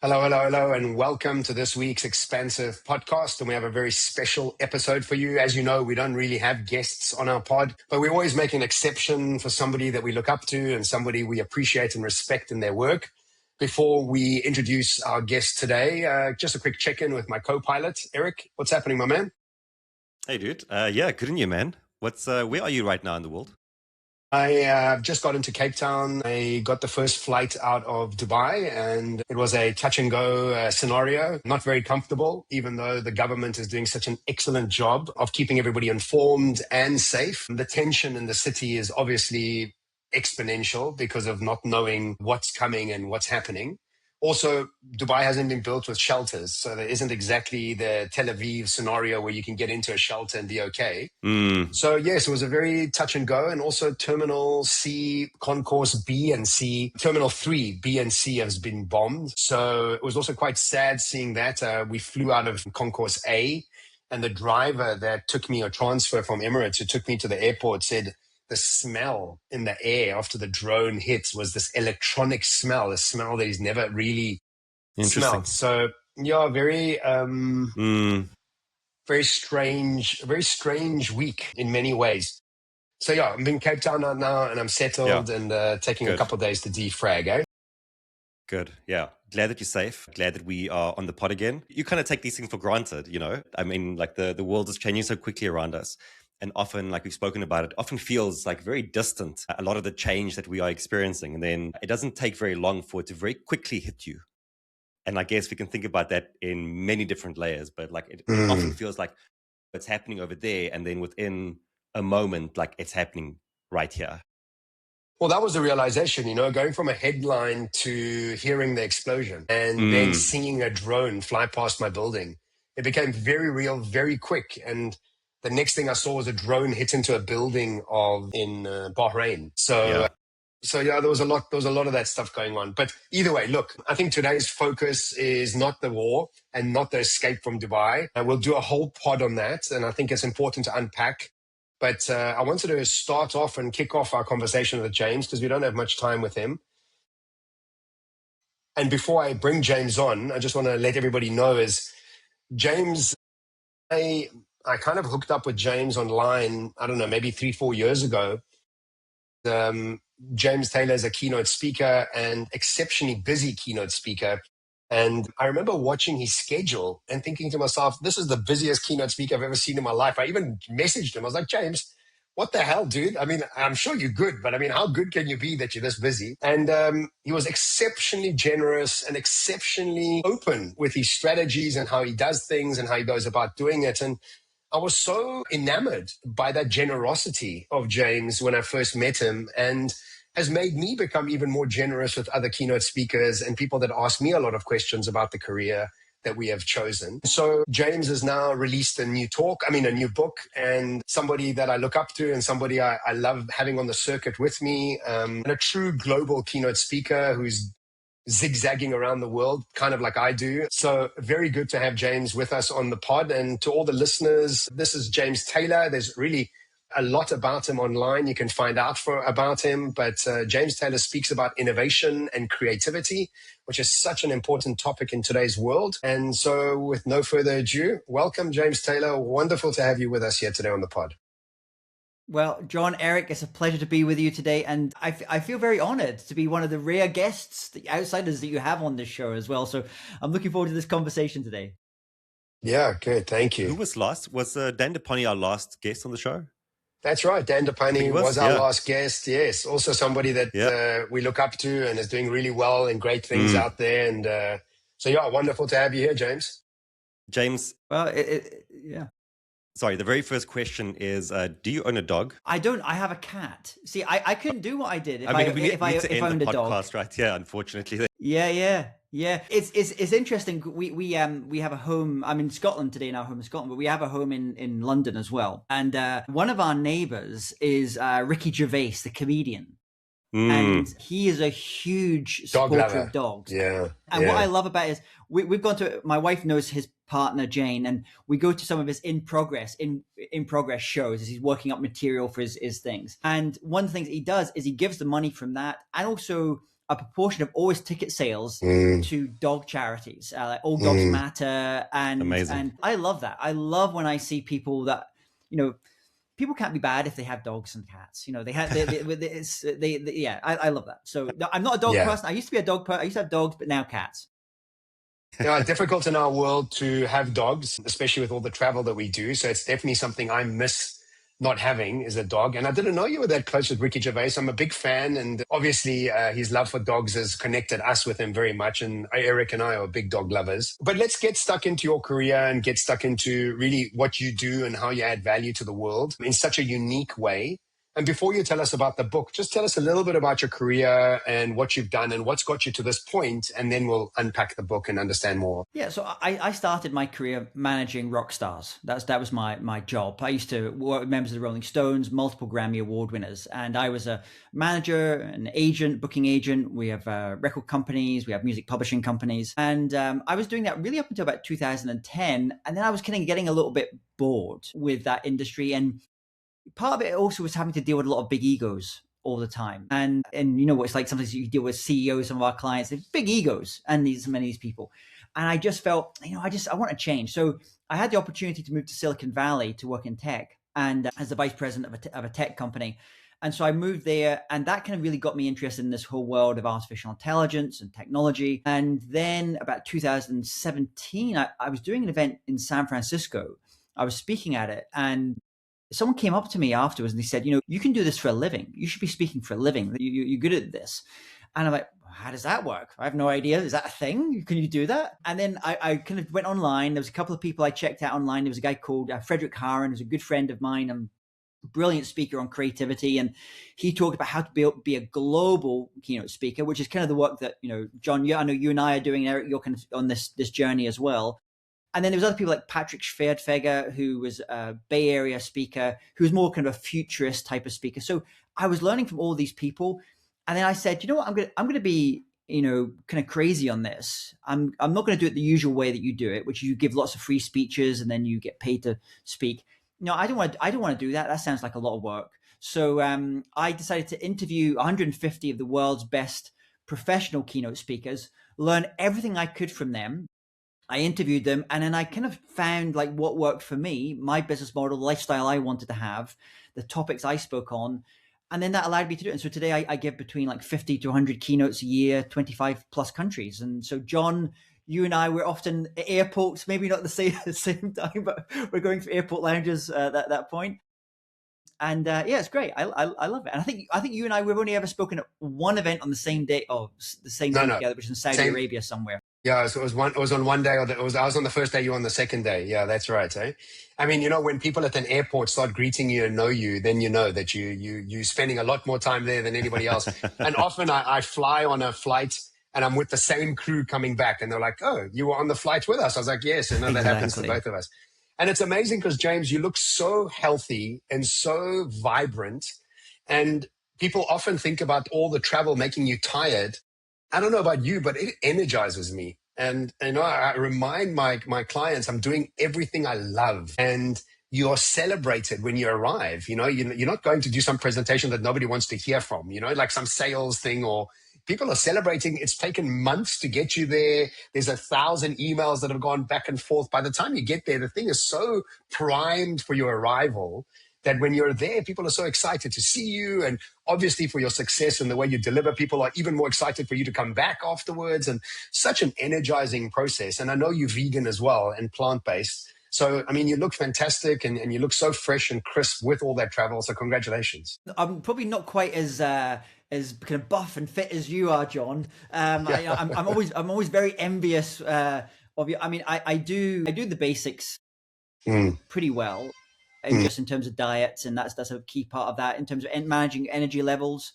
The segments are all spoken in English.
Hello, hello, hello, and welcome to this week's Expansive Podcast. And we have a very special episode for you. As you know, we don't really have guests on our pod, but we always make an exception for somebody that we look up to and somebody we appreciate and respect in their work. Before we introduce our guest today, just a quick check-in with my co-pilot, Erik. What's happening, my man? Hey, dude. Yeah, good on you, man. Where are you right now in the world? I just got into Cape Town. I got the first flight out of Dubai, and it was a touch and go scenario. Not very comfortable, even though the government is doing such an excellent job of keeping everybody informed and safe. The tension in the city is obviously exponential because of not knowing what's coming and what's happening. Also, Dubai hasn't been built with shelters, so there isn't exactly the Tel Aviv scenario where you can get into a shelter and be okay. So yes, it was a very touch and go. And also Terminal C, Concourse B and C, Terminal 3, B and C has been bombed. So it was also quite sad seeing that. We flew out of Concourse A, and the driver that took me, a transfer from Emirates, who took me to the airport, said the smell in the air after the drone hit was this electronic smell, a smell that he's never really smelled. So yeah, very strange week in many ways. So yeah, I'm in Cape Town now and I'm settled and taking a couple of days to defrag, eh? Good. Yeah. Glad that you're safe. Glad that we are on the pod again. You kind of take these things for granted, you know? I mean, like the world is changing so quickly around us. And often, like we've spoken about, it often feels like very distant, a lot of the change that we are experiencing. And then it doesn't take very long for it to very quickly hit you. And I guess we can think about that in many different layers, but like it often feels like it's happening over there. And then within a moment, like it's happening right here. Well, that was the realization, going from a headline to hearing the explosion and then seeing a drone fly past my building. It became very real, very quick. And the next thing I saw was a drone hit into a building in Bahrain. So yeah, there was a lot of that stuff going on. But either way, look, I think today's focus is not the war and not the escape from Dubai. And we'll do a whole pod on that. And I think it's important to unpack. But I wanted to start off and kick off our conversation with James because we don't have much time with him. And before I bring James on, I just want to let everybody know is James, I kind of hooked up with James online, I don't know, maybe 3-4 years ago. James Taylor is a keynote speaker and exceptionally busy keynote speaker. And I remember watching his schedule and thinking to myself, this is the busiest keynote speaker I've ever seen in my life. I even messaged him. I was like, James, what the hell, dude? I mean, I'm sure you're good, but I mean, how good can you be that you're this busy? And he was exceptionally generous and exceptionally open with his strategies and how he does things and how he goes about doing it. And I was so enamored by that generosity of James when I first met him, and has made me become even more generous with other keynote speakers and people that ask me a lot of questions about the career that we have chosen. So James has now released a new book, and somebody that I look up to and somebody I love having on the circuit with me, and a true global keynote speaker who's zigzagging around the world, kind of like I do. So very good to have James with us on the pod. And to all the listeners, this is James Taylor. There's really a lot about him online. You can find out about him. But James Taylor speaks about innovation and creativity, which is such an important topic in today's world. And so with no further ado, welcome, James Taylor. Wonderful to have you with us here today on the pod. Well, John, Erik, it's a pleasure to be with you today. And I feel very honored to be one of the rare guests, the outsiders that you have on this show as well. So I'm looking forward to this conversation today. Yeah, good. Thank you. Who was last? Was Dan DePony our last guest on the show? That's right. Dan DePony was our last guest. Yes. Also somebody that we look up to and is doing really well and great things out there. And so, yeah, wonderful to have you here, James. James. Well, yeah. Sorry, the very first question is, do you own a dog? I don't. I have a cat. See, I couldn't do what I did if we need I owned a dog. Podcast, right? Yeah, unfortunately. Yeah. It's interesting. We have a home. I'm in Scotland today, in our home in Scotland, but we have a home in London as well. And one of our neighbours is Ricky Gervais, the comedian. And he is a huge supporter of dogs. Yeah. And what I love about it is we've gone to, my wife knows his partner Jane, and we go to some of his in progress shows as he's working up material for his things. And one of the things he does is he gives the money from that, and also a proportion of all his ticket sales to dog charities, like All Dogs Matter. Amazing. And I love that. I love when I see people that, people can't be bad if they have dogs and cats. I love that. So no, I'm not a dog person. I used to be a dog person. I used to have dogs, but now cats. It's difficult in our world to have dogs, especially with all the travel that we do. So it's definitely something I miss not having, is a dog. And I didn't know you were that close with Ricky Gervais. I'm a big fan. And obviously his love for dogs has connected us with him very much. And Erik and I are big dog lovers. But let's get stuck into your career and get stuck into really what you do and how you add value to the world in such a unique way. And before you tell us about the book, just tell us a little bit about your career and what you've done and what's got you to this point, and then we'll unpack the book and understand more. Yeah, so I started my career managing rock stars. That was my job. I used to work with members of the Rolling Stones, multiple Grammy Award winners, and I was a manager, an agent, booking agent. We have record companies, we have music publishing companies, and I was doing that really up until about 2010, and then I was kind of getting a little bit bored with that industry, and part of it also was having to deal with a lot of big egos all the time. And you know what it's like, sometimes you deal with CEOs, some of our clients, they're big egos, and many of these people. And I just felt, I want to change. So I had the opportunity to move to Silicon Valley to work in tech, and as the vice president of a tech company. And so I moved there, and that kind of really got me interested in this whole world of artificial intelligence and technology. And then about 2017, I was doing an event in San Francisco. I was speaking at it, and someone came up to me afterwards and they said, you can do this for a living. You should be speaking for a living. You're good at this. And I'm like, how does that work? I have no idea. Is that a thing? Can you do that? And then I kind of went online. There was a couple of people I checked out online. There was a guy called Frederick Harron, who's a good friend of mine, a brilliant speaker on creativity. And he talked about how to be a global keynote speaker, which is kind of the work that, John, I know you and I are doing, Erik, you're kind of on this journey as well. And then there was other people like Patrick Schwerdtfeger, who was a Bay Area speaker, who was more kind of a futurist type of speaker. So I was learning from all these people. And then I said, you know what, I'm going to be, kind of crazy on this. I'm not going to do it the usual way that you do it, which you give lots of free speeches and then you get paid to speak. No, I don't want to do that. That sounds like a lot of work. So I decided to interview 150 of the world's best professional keynote speakers, learn everything I could from them. I interviewed them, and then I kind of found like what worked for me, my business model, the lifestyle I wanted to have, the topics I spoke on. And then that allowed me to do it. And so today I give between like 50 to 100 keynotes a year, 25 plus countries. And so John, you and I, we're often at airports, maybe not the same time, but we're going through airport lounges at that point. And it's great. I love it. And I think you and I, we've only ever spoken at one event on the same day, together, which is in Saudi Arabia somewhere. Yeah, so it was on one day, I was on the first day, you were on the second day. Yeah, that's right. Eh? I mean, when people at an airport start greeting you and know you, then you know that you're spending a lot more time there than anybody else. And often I fly on a flight and I'm with the same crew coming back, and they're like, "Oh, you were on the flight with us?" I was like, "Yes," and that happens for both of us. And it's amazing because, James, you look so healthy and so vibrant, and people often think about all the travel making you tired. I don't know about you, but it energizes me. And I remind my clients I'm doing everything I love, and you're celebrated when you arrive. You're not going to do some presentation that nobody wants to hear from, like some sales thing, or people are celebrating. It's taken months to get you there. There's 1,000 emails that have gone back and forth. By the time you get there, the thing is so primed for your arrival that when you're there, people are so excited to see you, and obviously for your success and the way you deliver, people are even more excited for you to come back afterwards, and such an energizing process. And I know you're vegan as well and plant-based. So, I mean, you look fantastic and you look so fresh and crisp with all that travel. So congratulations. I'm probably not quite as kind of buff and fit as you are, John. I'm always very envious of you. I mean, I do the basics pretty well. Just in terms of diets, and that's a key part of that. In terms of managing energy levels,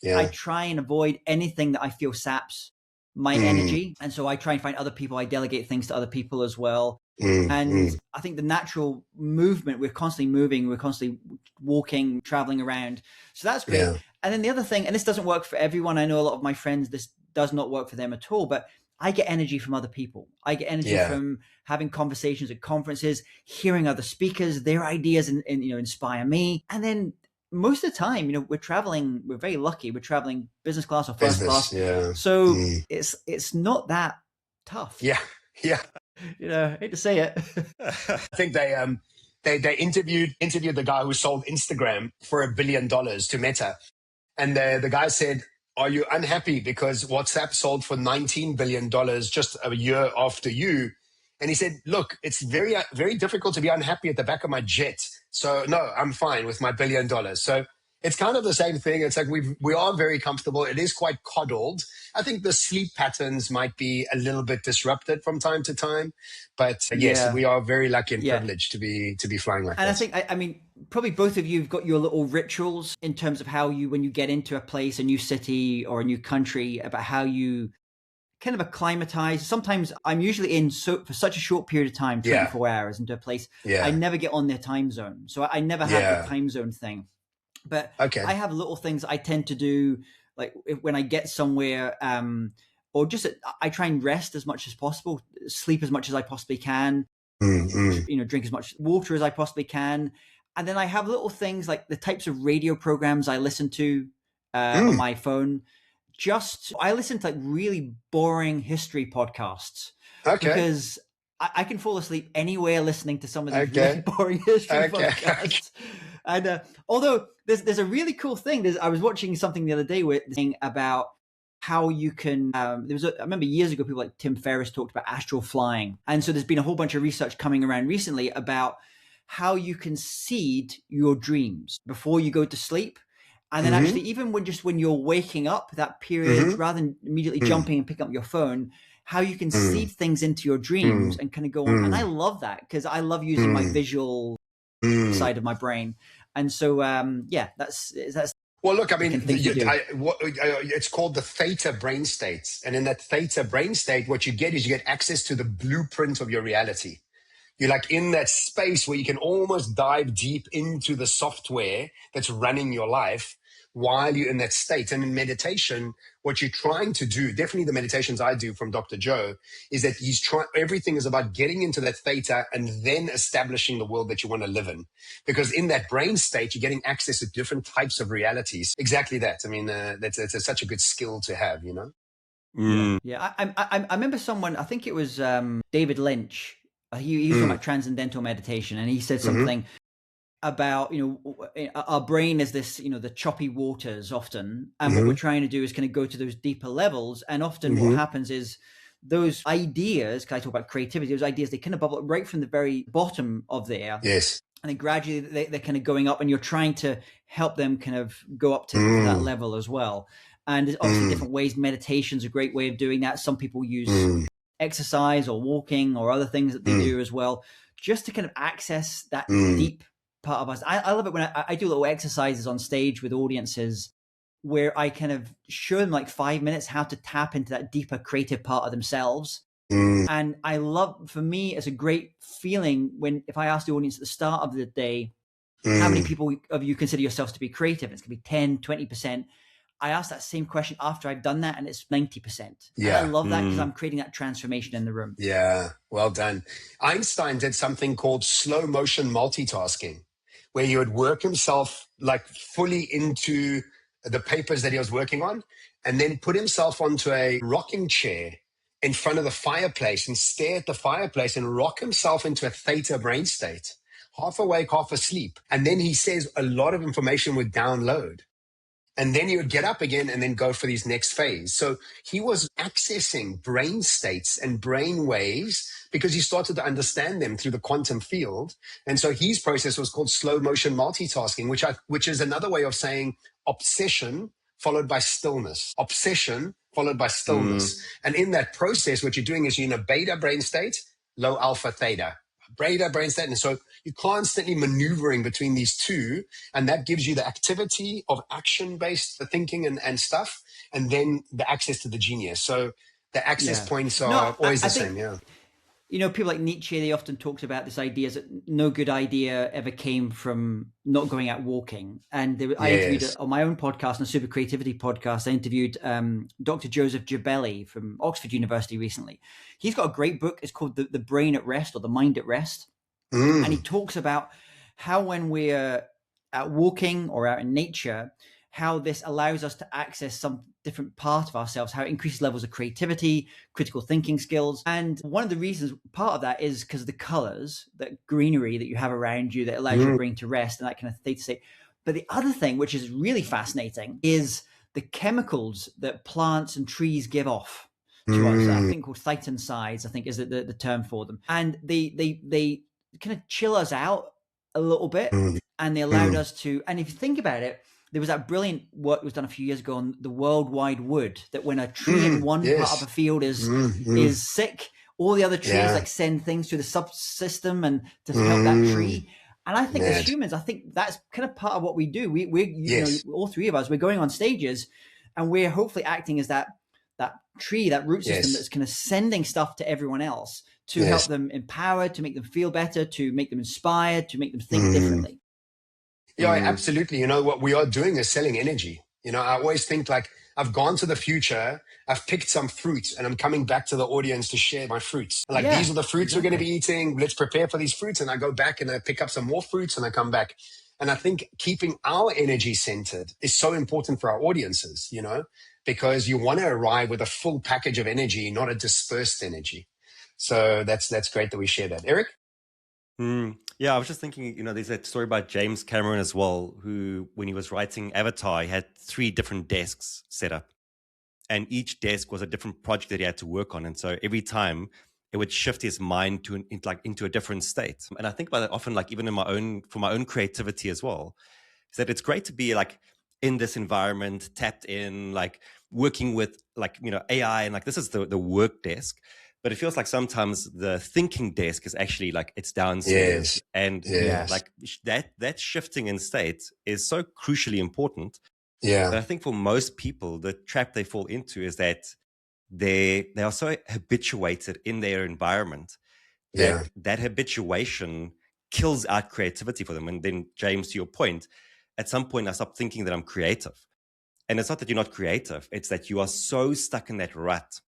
I try and avoid anything that I feel saps my energy, and so I try and find other people. I delegate things to other people as well. And I think the natural movement, we're constantly moving, we're constantly walking, traveling around, so that's great. And then the other thing, and this doesn't work for everyone, I know a lot of my friends, this does not work for them at all, but I get energy from other people. I get energy from having conversations at conferences, hearing other speakers, their ideas, and inspire me. And then most of the time, we're traveling, we're very lucky. We're traveling business class or first Business, class. yeah. So it's not that tough. Yeah. I hate to say it. I think they interviewed the guy who sold Instagram for $1 billion to Meta. And the guy said, are you unhappy because WhatsApp sold for $19 billion just a year after you? And he said, look, it's very, very difficult to be unhappy at the back of my jet. So no, I'm fine with my $1 billion. So it's kind of the same thing. It's like we are very comfortable. It is quite coddled. I think the sleep patterns might be a little bit disrupted from time to time. But yes, we are very lucky and privileged to be flying like that. And I think, I mean, probably both of you have got your little rituals in terms of how you, when you get into a place, a new city or a new country, about how you kind of acclimatize. Sometimes I'm usually in for such a short period of time, 24 hours into a place. I never get on their time zone. So I never have the time zone thing. But I have little things I tend to do, like when I get somewhere, or just I try and rest as much as possible, sleep as much as I possibly can, drink as much water as I possibly can. And then I have little things like the types of radio programs I listen to on my phone. I listen to like really boring history podcasts because I can fall asleep anywhere listeing to some of these really boring history podcasts. And although there's a really cool thing. I was watching something the other day about how you can. I remember years ago, people like Tim Ferriss talked about astral flying, and so there's been a whole bunch of research coming around recently about how you can seed your dreams before you go to sleep. And then actually, even when you're waking up, that period, rather than immediately jumping and picking up your phone, how you can seed things into your dreams and kind of go on. And I love that because I love using my visual side of my brain. And so, that's. Well, look, I mean, it's called the theta brain state. And in that theta brain state, what you get access to the blueprint of your reality. You're like in that space where you can almost dive deep into the software that's running your life while you're in that state. And in meditation, what you're trying to do, definitely the meditations I do from Dr. Joe, is that everything is about getting into that theta and then establishing the world that you want to live in. Because in that brain state, you're getting access to different types of realities. Exactly that. I mean, that's such a good skill to have, you know? Yeah. I remember someone, I think it was David Lynch. He was talking about transcendental meditation, and he said something about, our brain is this, the choppy waters often. And what we're trying to do is kind of go to those deeper levels. And often what happens is those ideas, because I talk about creativity, those ideas, they kind of bubble up right from the very bottom of there. Yes. And then gradually they're kind of going up, and you're trying to help them kind of go up to that level as well. And there's obviously different ways. Meditation's a great way of doing that. Some people use exercise or walking or other things that they do as well, just to kind of access that deep part of us. I love it when I do little exercises on stage with audiences where I kind of show them like 5 minutes how to tap into that deeper creative part of themselves. And I love, for me, it's a great feeling if I ask the audience at the start of the day, how many people of you consider yourselves to be creative? It's going to be 10, 20%. I ask that same question after I've done that, and it's 90%. Yeah. And I love that because I'm creating that transformation in the room. Yeah, well done. Einstein did something called slow motion multitasking, where he would work himself like fully into the papers that he was working on, and then put himself onto a rocking chair in front of the fireplace and stare at the fireplace and rock himself into a theta brain state, half awake, half asleep. And then he says a lot of information would download. And then he would get up again and then go for his next phase. So he was accessing brain states and brain waves because he started to understand them through the quantum field. And so his process was called slow motion multitasking, which is another way of saying obsession followed by stillness. Obsession followed by stillness. And in that process, what you're doing is you're in a beta brain state, low alpha theta. Beta brain state. And so you're constantly maneuvering between these two, and that gives you the activity of action-based thinking and stuff, and then the access to the genius. So the access points are always the same. Yeah. People like Nietzsche, they often talked about this idea that no good idea ever came from not going out walking. And I interviewed on my own podcast, on the Super Creativity podcast, I interviewed Dr. Joseph Gibelli from Oxford University recently. He's got a great book. It's called The Brain at Rest, or The Mind at Rest. And he talks about how when we're out walking or out in nature, how this allows us to access some different part of ourselves, how it increases levels of creativity, critical thinking skills. And one of the reasons, part of that is because of the colors, that greenery that you have around you that allows your brain to rest and that kind of theta state. But the other thing, which is really fascinating, is the chemicals that plants and trees give off to us. I think called phytoncides, I think is the term for them. And they kind of chill us out a little bit, and they allowed us to, and if you think about it, there was that brilliant work that was done a few years ago on the worldwide wood, that when a tree in one part of a field is sick, all the other trees like send things through the subsystem and to help that tree. And I think as humans, I think that's kind of part of what we do. We're you know, all three of us, we're going on stages and we're hopefully acting as that tree, that root system that's kind of sending stuff to everyone else to help them empowered, to make them feel better, to make them inspired, to make them think differently. Yeah, absolutely. You know, what we are doing is selling energy. You know, I always think like I've gone to the future, I've picked some fruits and I'm coming back to the audience to share my fruits. Like these are the fruits we're going to be eating. Let's prepare for these fruits. And I go back and I pick up some more fruits and I come back. And I think keeping our energy centered is so important for our audiences, you know, because you want to arrive with a full package of energy, not a dispersed energy. So that's great that we share that. Erik? Yeah, I was just thinking, you know, there's that story about James Cameron as well, who, when he was writing Avatar, he had 3 different desks set up. And each desk was a different project that he had to work on. And so every time it would shift his mind into a different state. And I think about it often, like even for my own creativity as well, is that it's great to be like in this environment, tapped in, like working with like, you know, AI, and like this is the work desk. But it feels like sometimes the thinking desk is actually like it's downstairs. And like that shifting in state is so crucially important. But I think for most people, the trap they fall into is that they are so habituated in their environment that habituation kills out creativity for them. And then, James, to your point, at some point I stopped thinking that I'm creative. And it's not that you're not creative, it's that you are so stuck in that rut,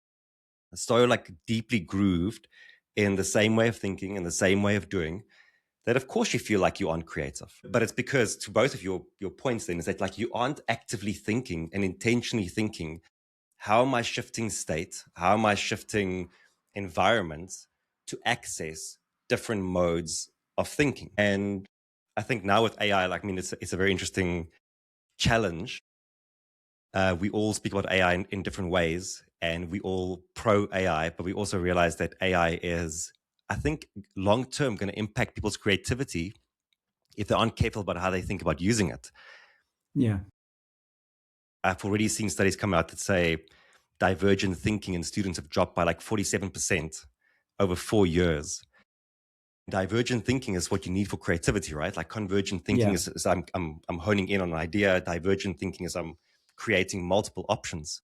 so like deeply grooved in the same way of thinking and the same way of doing, that of course you feel like you aren't creative. But it's because, to both of your points then, is that like you aren't actively thinking and intentionally thinking, how am I shifting state? How am I shifting environments to access different modes of thinking? And I think now with AI, like, I mean, it's a very interesting challenge. We all speak about AI in different ways, and we all pro AI, but we also realize that AI is, I think, long-term going to impact people's creativity if they aren't careful about how they think about using it. Yeah. I've already seen studies come out that say divergent thinking in students have dropped by like 47% over 4 years. Divergent thinking is what you need for creativity, right? Like convergent thinking is I'm honing in on an idea. Divergent thinking is I'm creating multiple options.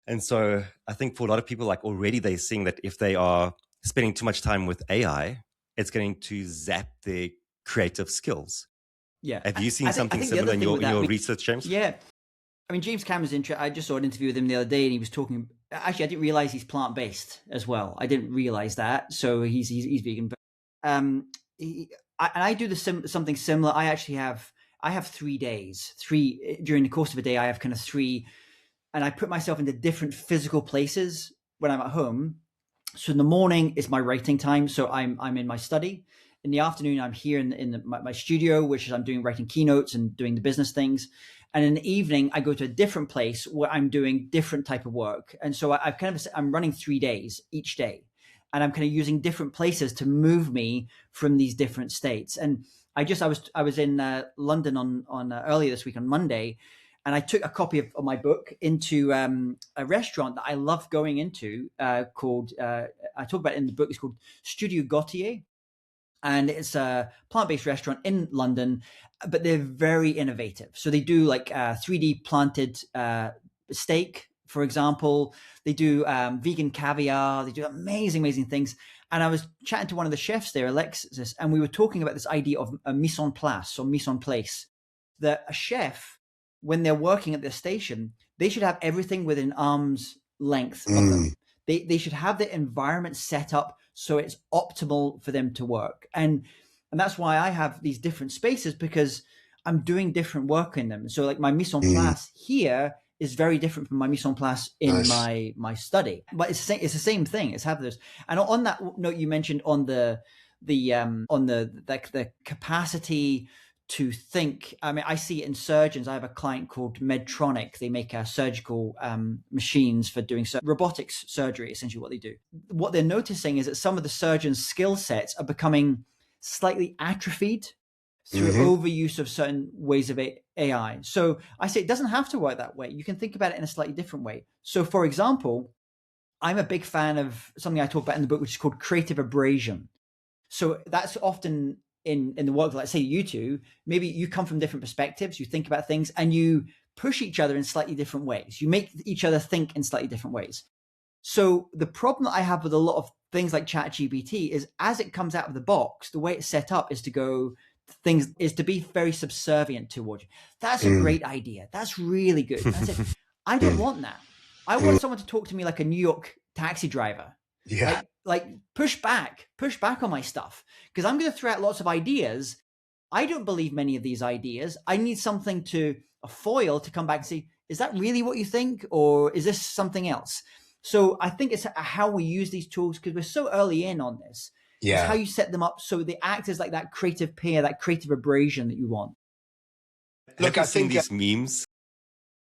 And so I think for a lot of people, like already they're seeing that if they are spending too much time with AI, it's going to zap their creative skills. Yeah. Have you seen something similar in your research, James? Yeah. I mean, James Cameron's interesting. I just saw an interview with him the other day, and he was talking. Actually, I didn't realize he's plant-based as well. I didn't realize that. So he's vegan. But I do something similar. I have 3 days. During the course of a day, I have kind of 3, and I put myself into different physical places when I'm at home. So in the morning is my writing time. So I'm in my study. In the afternoon, I'm here in my studio, which is I'm doing writing keynotes and doing the business things. And in the evening, I go to a different place where I'm doing different type of work. And so I'm running 3 days each day, and I'm kind of using different places to move me from these different states. And I was in London on earlier this week on Monday, and I took a copy of my book into a restaurant that I love going into called I talk about it in the book. It's called Studio Gautier. And it's a plant-based restaurant in London, but they're very innovative. So they do like 3D planted steak, for example. They do vegan caviar. They do amazing things. And I was chatting to one of the chefs there, Alexis, and we were talking about this idea of a mise en place or mise en place. That a chef, when they're working at their station, they should have everything within arm's length of them. They should have the environment set up so it's optimal for them to work. And that's why I have these different spaces, because I'm doing different work in them. So like my mise en place here is very different from my mise en place in my study, but it's the same thing. It's hazardous. And on that note, you mentioned on the capacity to think. I mean, I see it in surgeons. I have a client called Medtronic. They make surgical machines for doing robotics surgery, essentially what they do. What they're noticing is that some of the surgeons' skill sets are becoming slightly atrophied through overuse of certain ways of AI. So I say it doesn't have to work that way. You can think about it in a slightly different way. So for example, I'm a big fan of something I talk about in the book, which is called creative abrasion. So that's often in the work, let's say you two, maybe you come from different perspectives, you think about things and you push each other in slightly different ways. You make each other think in slightly different ways. So the problem that I have with a lot of things like ChatGPT is as it comes out of the box, the way it's set up is to be very subservient toward you. That's a great idea. That's really good. That's it. I don't want that. I want someone to talk to me like a New York taxi driver. Yeah. Like push back on my stuff, because I'm going to throw out lots of ideas. I don't believe many of these ideas. I need something a foil to come back and say, is that really what you think? Or is this something else? So I think it's how we use these tools, because we're so early in on this. Yeah. It's how you set them up so they act as like that creative pair, that creative abrasion that you want. Look, I think these memes.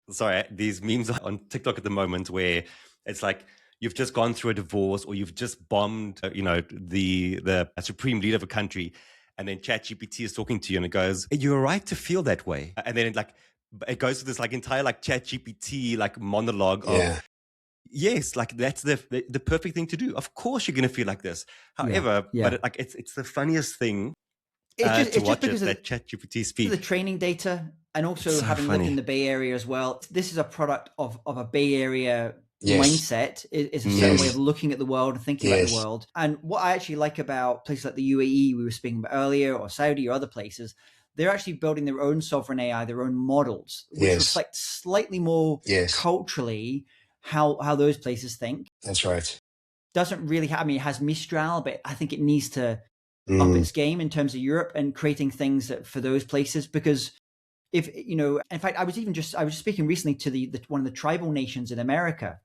Sorry, these memes on TikTok at the moment where it's like you've just gone through a divorce or you've just bombed, the supreme leader of a country, and then ChatGPT is talking to you and it goes, "You're right to feel that way," and then it goes to this like entire like ChatGPT like monologue of. Yes, like that's the perfect thing to do. Of course, you're going to feel like this. However, but it's the funniest thing to watch it, that ChatGPT speak. The training data, and also having lived in the Bay Area as well. This is a product of a Bay Area mindset. It's a certain way of looking at the world and thinking about the world. And what I actually like about places like the UAE we were speaking about earlier, or Saudi or other places, they're actually building their own sovereign AI, their own models, which reflect slightly more culturally how those places think. That's right. Doesn't really have, it has Mistral, but I think it needs to up its game in terms of Europe and creating things for those places. Because if, in fact, I was just speaking recently to one of the tribal nations in America,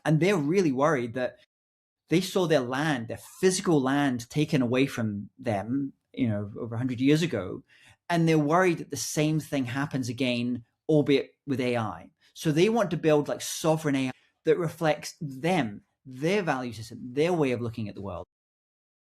and they're really worried that they saw their physical land taken away from them, over 100 years ago. And they're worried that the same thing happens again, albeit with AI. So they want to build like sovereign AI that reflects them, their value system, their way of looking at the world.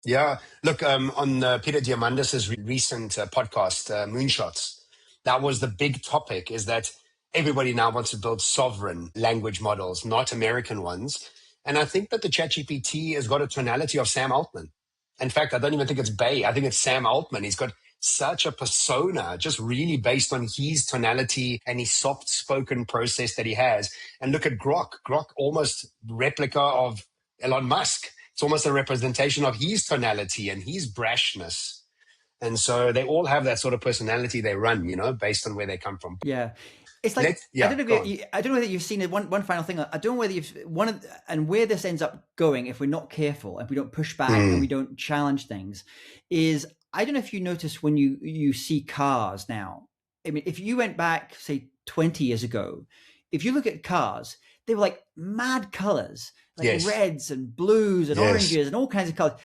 Yeah. Look, on Peter Diamandis' recent podcast, Moonshots, that was the big topic, is that everybody now wants to build sovereign language models, not American ones. And I think that the ChatGPT has got a tonality of Sam Altman. In fact, I don't even think it's Bay. I think it's Sam Altman. He's got such a persona, just really based on his tonality and his soft-spoken process that he has. And look at Grok. Grok, almost replica of Elon Musk. It's almost a representation of his tonality and his brashness. And so they all have that sort of personality they run, based on where they come from. Yeah. It's like, I don't know whether you've seen it. One final thing. I don't know whether and where this ends up going, if we're not careful, if we don't push back and we don't challenge things, is I don't know if you notice when you see cars now. I mean, if you went back, say 20 years ago, if you look at cars, they were like mad colors, like reds and blues and oranges and all kinds of colors.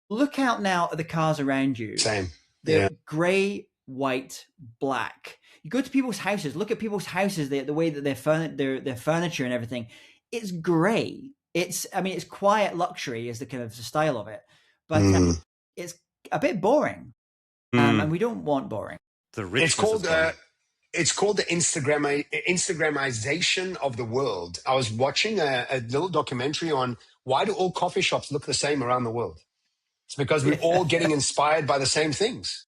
Look out now at the cars around you. Same. They're gray, white, black. You go to people's houses, look at people's houses, the way that their furniture and everything. It's gray. It's quiet luxury is the kind of the style of it, but it's a bit boring, and we don't want boring. It's called the Instagramization of the world. I was watching a little documentary on why do all coffee shops look the same around the world. It's because we're all getting inspired by the same things.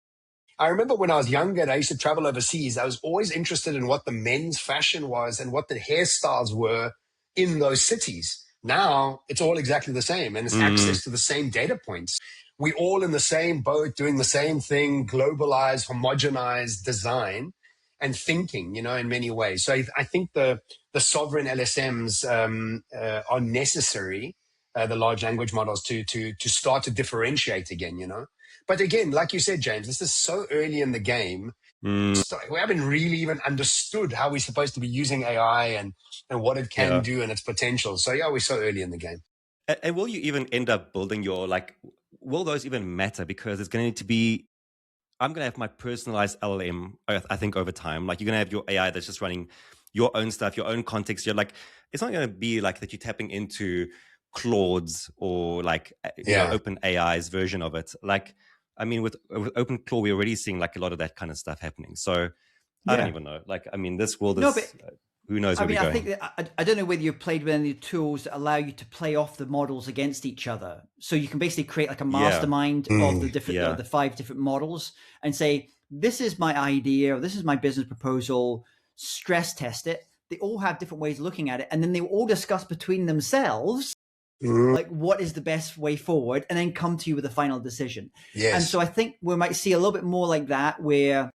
I remember when I was younger and I used to travel overseas, I was always interested in what the men's fashion was and what the hairstyles were in those cities. Now it's all exactly the same, and it's access to the same data points. We're all in the same boat, doing the same thing, globalized, homogenized design and thinking, in many ways. So I think the sovereign LSMs are necessary, the large language models, to start to differentiate again, But again, like you said, James, this is so early in the game. So we haven't really even understood how we're supposed to be using AI and what it can do and its potential. So yeah, we're so early in the game. And will you even end up building your, like, will those even matter? Because it's going to need to be, I'm going to have my personalized LLM, I think, over time. Like, you're going to have your AI that's just running your own stuff, your own context. You're like, it's not going to be like that you're tapping into Claude's or like, Open AI's version of it. Like, I mean, with Open Claude, we're already seeing like a lot of that kind of stuff happening. So I don't even know. Like, I mean, this world is, who knows where we're going. I think that, I don't know whether you've played with any tools that allow you to play off the models against each other. So you can basically create like a mastermind of the different, the 5 different models and say, this is my idea, or this is my business proposal, stress test it. They all have different ways of looking at it. And then they all discuss between themselves, like what is the best way forward, and then come to you with a final decision. And so I think we might see a little bit more like that, where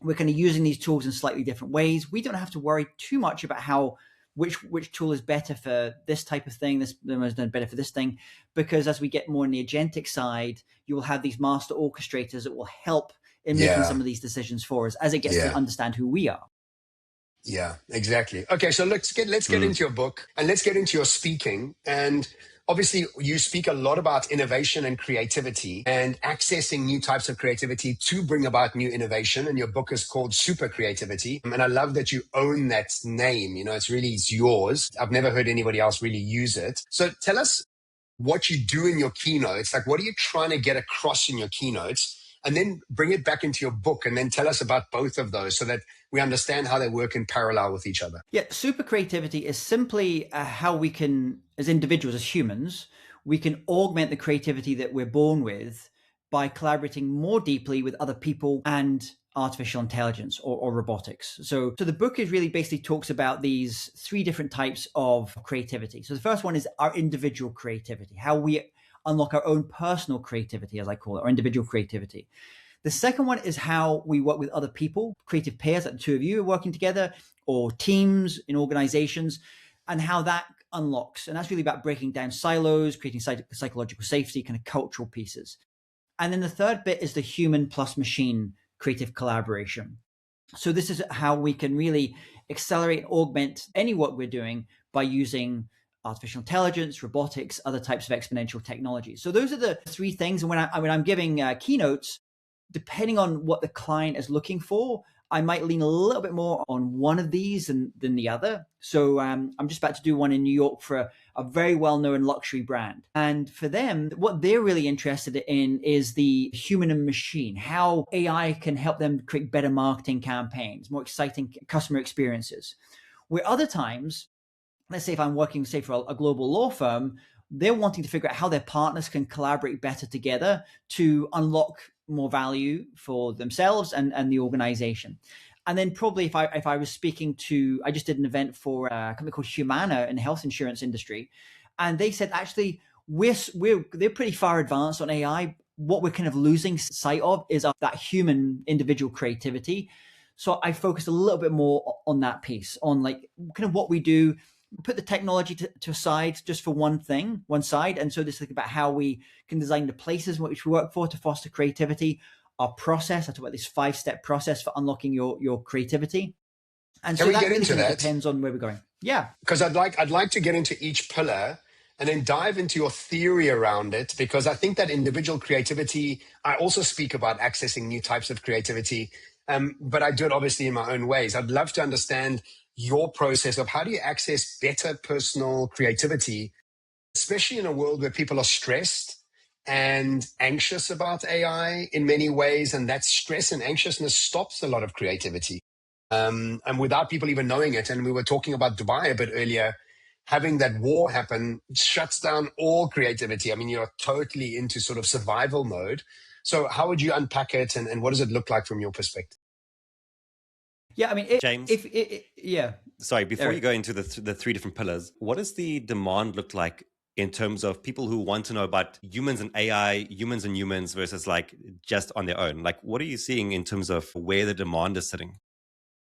we're kind of using these tools in slightly different ways. We don't have to worry too much about how which tool is better for this type of thing, this is better for this thing, because as we get more on the agentic side, you will have these master orchestrators that will help in making some of these decisions for us as it gets to understand who we are. Yeah, exactly. Okay, so let's get into your book, and let's get into your speaking. And obviously, you speak a lot about innovation and creativity and accessing new types of creativity to bring about new innovation. And your book is called Super Creativity. And I love that you own that name. You know, it's yours. I've never heard anybody else really use it. So tell us what you do in your keynotes. Like, what are you trying to get across in your keynotes? And then bring it back into your book, and then tell us about both of those so that we understand how they work in parallel with each other. Yeah, super creativity is simply how we can, as individuals, as humans, we can augment the creativity that we're born with by collaborating more deeply with other people and artificial intelligence or robotics. So the book is really basically talks about these 3 different types of creativity. So the first one is our individual creativity, how we unlock our own personal creativity, as I call it, or individual creativity. The second one is how we work with other people, creative pairs, like the 2 of you are working together, or teams in organizations, and how that unlocks. And that's really about breaking down silos, creating psychological safety, kind of cultural pieces. And then the third bit is the human plus machine creative collaboration. So this is how we can really accelerate and augment any work we're doing by using artificial intelligence, robotics, other types of exponential technology. So those are the 3 things. And when I'm giving keynotes, depending on what the client is looking for, I might lean a little bit more on one of these than the other. So I'm just about to do one in New York for a very well-known luxury brand. And for them, what they're really interested in is the human and machine, how AI can help them create better marketing campaigns, more exciting customer experiences. Where other times, let's say if I'm working, say, for a global law firm, they're wanting to figure out how their partners can collaborate better together to unlock more value for themselves and the organization. And then probably if I was speaking to, I just did an event for a company called Humana in the health insurance industry, and they said, actually, they're pretty far advanced on AI. What we're kind of losing sight of is that human individual creativity. So I focused a little bit more on that piece, on like kind of what we do, put the technology to aside just for one side. And so just think about how we can design the places which we work for to foster creativity, our process. I talk about this 5-step process for unlocking your creativity. And Can so we that get really into that? Depends on where we're going. Yeah. Because I'd like to get into each pillar and then dive into your theory around it, because I think that individual creativity, I also speak about accessing new types of creativity, but I do it obviously in my own ways. I'd love to understand your process of how do you access better personal creativity, especially in a world where people are stressed and anxious about AI in many ways. And that stress and anxiousness stops a lot of creativity. And without people even knowing it. And we were talking about Dubai a bit earlier, having that war happen shuts down all creativity. I mean, you're totally into sort of survival mode. So how would you unpack it, and what does it look like from your perspective? Yeah, I mean, James, yeah. Sorry, before Erik, you go into the 3 different pillars, what does the demand look like in terms of people who want to know about humans and AI, humans and humans versus like just on their own? Like, what are you seeing in terms of where the demand is sitting?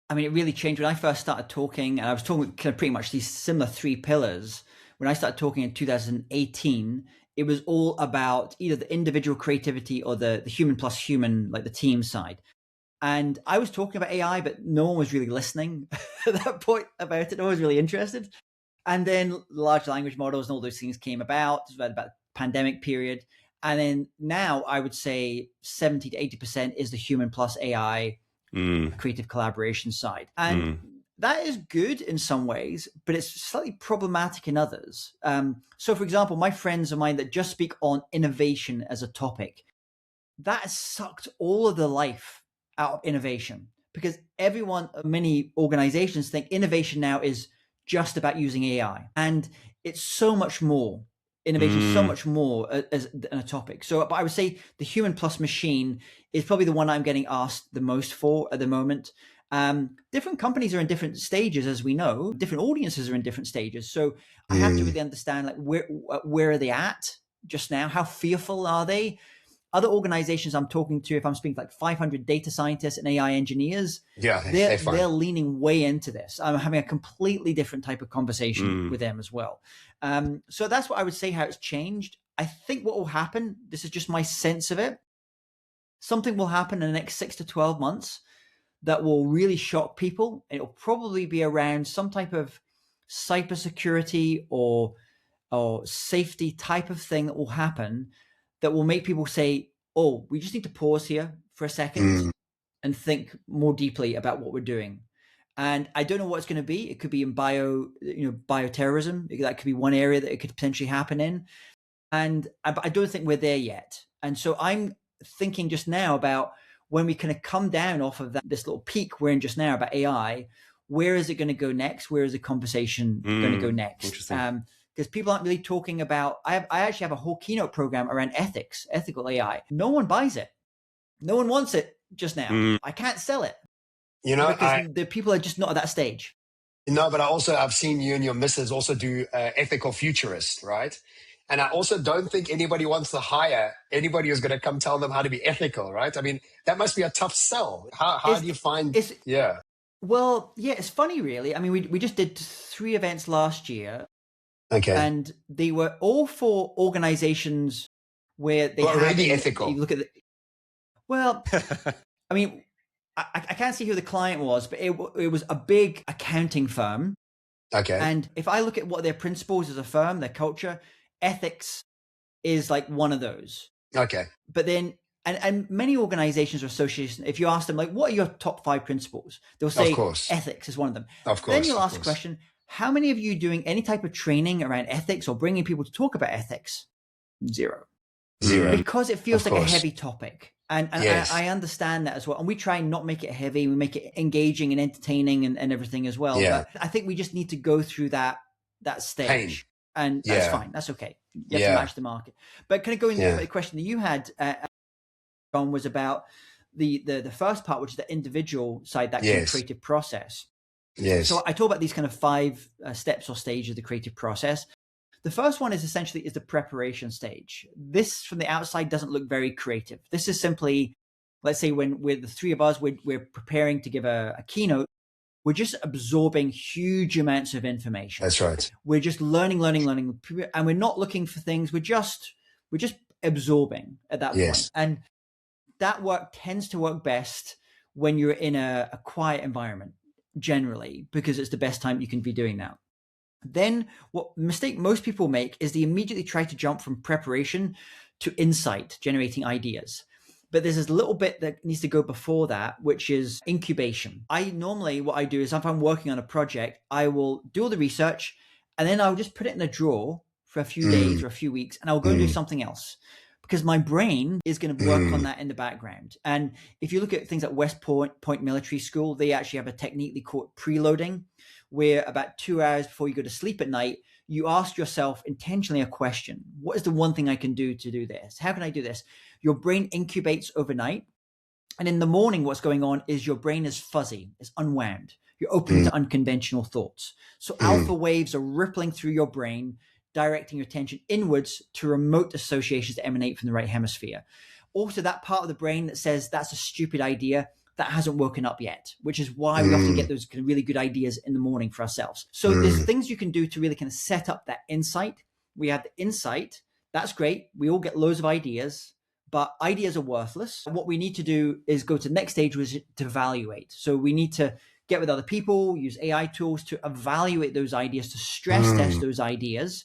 I mean, it really changed when I first started talking, and I was talking kind of pretty much these similar 3 pillars. When I started talking in 2018, it was all about either the individual creativity or the human plus human, like the team side. And I was talking about AI, but no one was really listening at that point about it. No one was really interested. And then large language models and all those things came about. It was about the pandemic period. And then now I would say 70 to 80% is the human plus AI creative collaboration side. And that is good in some ways, but it's slightly problematic in others. So for example, my friends of mine that just speak on innovation as a topic, that has sucked all of the life out of innovation, because many organizations think innovation now is just about using AI. And it's so much more. Innovation is so much more as a topic. But I would say the human plus machine is probably the one I'm getting asked the most for at the moment. Different companies are in different stages, as we know. Different audiences are in different stages. So I have to really understand, like, where are they at just now? How fearful are they? Other organizations I'm talking to, if I'm speaking to like 500 data scientists and AI engineers, they're leaning way into this. I'm having a completely different type of conversation with them as well. So that's what I would say, how it's changed. I think what will happen, this is just my sense of it, something will happen in the next 6 to 12 months that will really shock people. It'll probably be around some type of cybersecurity or safety type of thing that will happen, that will make people say, oh, we just need to pause here for a second and think more deeply about what we're doing. And I don't know what it's going to be. It could be in bioterrorism. That could be one area that it could potentially happen in. But I don't think we're there yet. And so I'm thinking just now about when we kind of come down off of this little peak we're in just now about AI, where is it going to go next? Where is the conversation going to go next? Interesting. Because people aren't really talking about, I actually have a whole keynote program around ethical AI. No one buys it. No one wants it just now. I can't sell it. Because the people are just not at that stage. No, but I've seen you and your missus also do ethical futurist, right? And I also don't think anybody wants to hire anybody who's going to come tell them how to be ethical, right? I mean, that must be a tough sell. How do you find? Well, yeah, it's funny, really. I mean, we just did 3 events last year. Okay. And they were all for organizations where they were already ethical. You look at I mean, I can't see who the client was, but it was a big accounting firm. Okay. And if I look at what their principles as a firm, their culture, ethics is like one of those. Okay. But then, and many organizations or associations, if you ask them, like, what are your top 5 principles? They'll say ethics is one of them. Of course. Then you'll ask the question, how many of you doing any type of training around ethics or bringing people to talk about ethics? Zero. Because it feels like a heavy topic. And yes. I understand that as well. And we try and not make it heavy. We make it engaging and entertaining and everything as well. Yeah. But I think we just need to go through that stage. Pain. And that's fine. That's okay. You have to match the market. But kind of going into the question that you had, John, was about the first part, which is the individual side, that kind of creative process. Yes. So I talk about these kind of 5 steps or stages of the creative process. The first one is essentially the preparation stage. This from the outside doesn't look very creative. This is simply, let's say when we're the 3 of us, we're preparing to give a keynote. We're just absorbing huge amounts of information. That's right. We're just learning, and we're not looking for things. We're just absorbing at that point. And that work tends to work best when you're in a quiet environment, generally, because it's the best time you can be doing that. Then what mistake most people make is they immediately try to jump from preparation to insight, generating ideas. But there's this little bit that needs to go before that, which is incubation. What I do is if I'm working on a project, I will do all the research and then I'll just put it in a drawer for a few days or a few weeks, and I'll go and do something else, because my brain is going to work on that in the background. And if you look at things like West Point Military School, they actually have a technique they call it preloading, where about 2 hours before you go to sleep at night, you ask yourself intentionally a question. What is the one thing I can do to do this? How can I do this? Your brain incubates overnight. And in the morning, what's going on is your brain is fuzzy, it's unwound. You're open to unconventional thoughts. So alpha waves are rippling through your brain, directing your attention inwards to remote associations that emanate from the right hemisphere. Also, that part of the brain that says that's a stupid idea, that hasn't woken up yet, which is why we often get those kind of really good ideas in the morning for ourselves. So there's things you can do to really kind of set up that insight. We have the insight. That's great. We all get loads of ideas. but ideas are worthless. What we need to do is go to the next stage, which is to evaluate. So we need to get with other people, use AI tools to evaluate those ideas, to stress test those ideas,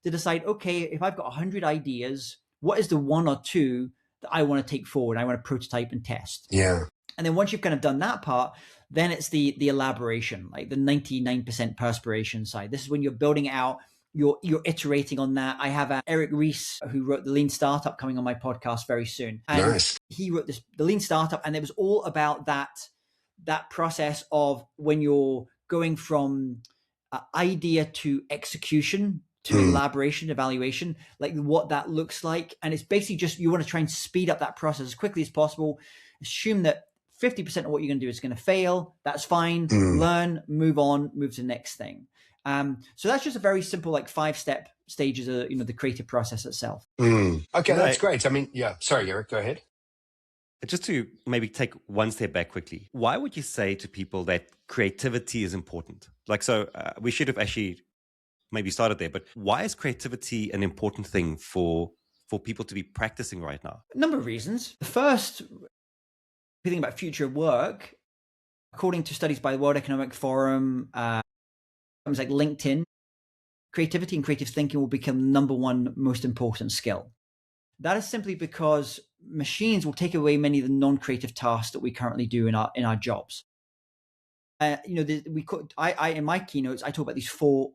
to decide, okay, if I've got 100 ideas, what is the one or two that I want to take forward? I want to prototype and test. Yeah. And then once you've kind of done that part, then it's the elaboration, like the 99% perspiration side. This is when you're building it out. You're iterating on that. I have Erik Ries, who wrote The Lean Startup, coming on my podcast very soon. And Nice. he wrote the Lean Startup, and it was all about that process of when you're going from idea to execution to elaboration, evaluation, like what that looks like. And it's basically just, you want to try and speed up that process as quickly as possible. Assume that 50% of what you're going to do is going to fail. That's fine. Learn, move on, move to the next thing. So that's just a very simple, like 5-step stages of, the creative process itself. Okay, that's great. I mean, yeah. Sorry, Erik, go ahead. Just to maybe take one step back quickly, why would you say to people that creativity is important? Like, so we should have actually maybe started there, but why is creativity an important thing for people to be practicing right now? A number of reasons. The first, if you think about future work, according to studies by the World Economic Forum, things like LinkedIn, creativity and creative thinking will become the number one most important skill. That is simply because machines will take away many of the non-creative tasks that we currently do in our jobs. I in my keynotes, I talk about these 4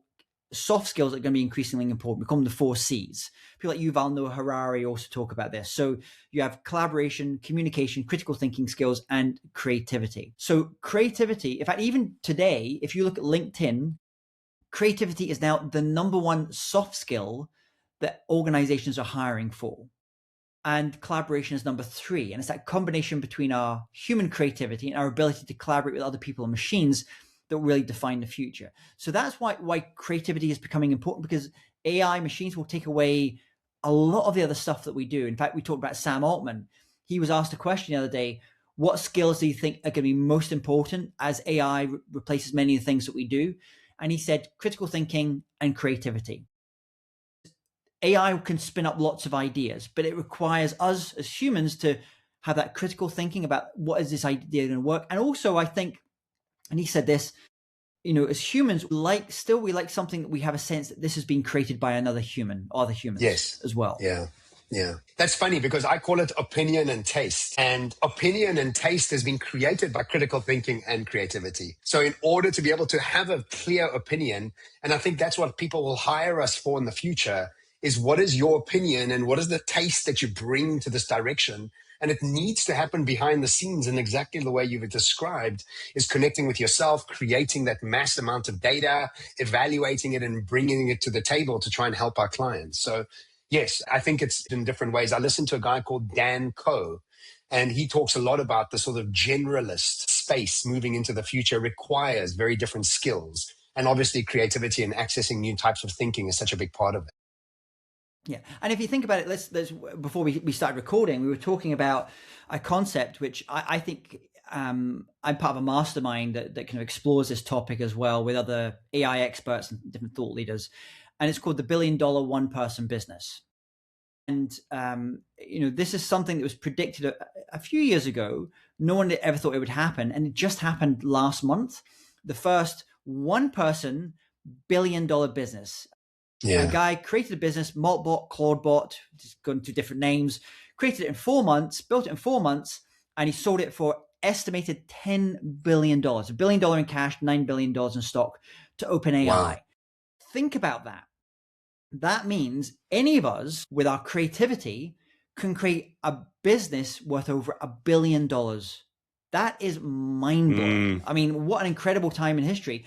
soft skills that are going to be increasingly important. We call them the 4 C's. People like Yuval Noah Harari also talk about this. So you have collaboration, communication, critical thinking skills, and creativity. So creativity, in fact, even today, if you look at LinkedIn, creativity is now the number one soft skill that organizations are hiring for. And collaboration is number 3. And it's that combination between our human creativity and our ability to collaborate with other people and machines that really define the future. So that's why creativity is becoming important, because AI machines will take away a lot of the other stuff that we do. In fact, we talked about Sam Altman. He was asked a question the other day, what skills do you think are going to be most important as AI replaces many of the things that we do? And he said critical thinking and creativity. AI can spin up lots of ideas, but it requires us as humans to have that critical thinking about what is this idea going to work. And also, I think, and he said this, as humans, we like something that we have a sense that this has been created by another human, other humans as well. Yeah. Yeah. That's funny because I call it opinion and taste. And opinion and taste has been created by critical thinking and creativity. So in order to be able to have a clear opinion, and I think that's what people will hire us for in the future, is what is your opinion and what is the taste that you bring to this direction? And it needs to happen behind the scenes in exactly the way you've described, is connecting with yourself, creating that mass amount of data, evaluating it and bringing it to the table to try and help our clients. So yes, I think it's in different ways. I listened to a guy called Dan Coe, and he talks a lot about the sort of generalist space moving into the future requires very different skills. And obviously creativity and accessing new types of thinking is such a big part of it. Yeah. And if you think about it, let's before we started recording, we were talking about a concept which I think I'm part of a mastermind that kind of explores this topic as well with other AI experts and different thought leaders. And it's called the $1 billion one-person business. And, this is something that was predicted a few years ago. No one ever thought it would happen. And it just happened last month. The first one-person $1 billion business. Yeah. A guy created a business, Maltbot, Claudebot, just going through different names, created it in 4 months, built it in 4 months, and he sold it for estimated $10 billion, $1 billion in cash, $9 billion in stock to OpenAI. Wow. Think about that. That means any of us with our creativity can create a business worth over $1 billion. That is mind-blowing. I mean, what an incredible time in history.